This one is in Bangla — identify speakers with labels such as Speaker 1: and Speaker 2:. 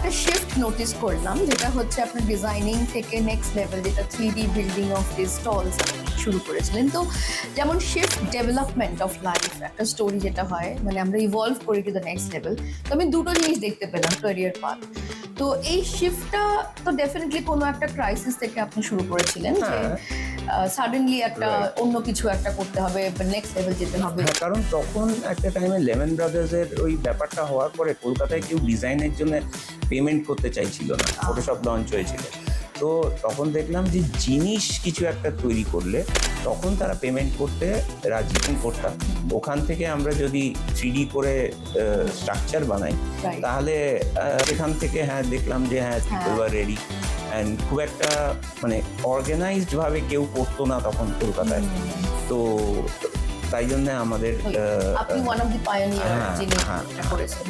Speaker 1: একটা শিফট নোটিস করলাম, যেটা হচ্ছে আপনার ডিজাইনিং থেকে নেক্সট লেভেল, যেটা 3D building of the stalls শুরু করেছিলেন। তো যেমন শিফট ডেভেলপমেন্ট অফ লাইফ, একটা স্টোরি যেটা হয়, মানে আমরা ইভলভ করি টু দ্য নেক্সট লেভেল। তো আমি দুটো জিনিস দেখতে পেলাম ক্যারিয়ার পাথ। তো এই শিফটটা তো ডেফিনেটলি কোনো একটা ক্রাইসিস থেকে আপনি শুরু করেছিলেন, যে সাডেনলি একটা অন্য কিছু একটা করতে হবে, নেক্সট লেভেল যেতে হবে।
Speaker 2: হ্যাঁ, কারণ তখন একটা টাইমে লেমন ব্রাদার্সের ওই ব্যাপারটা হওয়ার পরে কলকাতায় কেউ ডিজাইনের জন্য পেমেন্ট করতে চাইছিল না। ফটোশপ লঞ্চ হয়েছিল, তো তখন দেখলাম যে জিনিস কিছু একটা তৈরি করলে তখন তারা পেমেন্ট করতে রাজি করতাম। ওখান থেকে আমরা যদি 3D করে স্ট্রাকচার বানাই, তাহলে সেখান থেকে দেখলাম যে পিপল আর রেডি। অ্যান্ড খুব একটা মানে অর্গানাইজডভাবে কেউ করতো না তখন কলকাতায়। তো তাই জন্য আমাদের
Speaker 1: আপনি ওয়ান অফ দি পায়োনিয়ার যিনি করেছেন।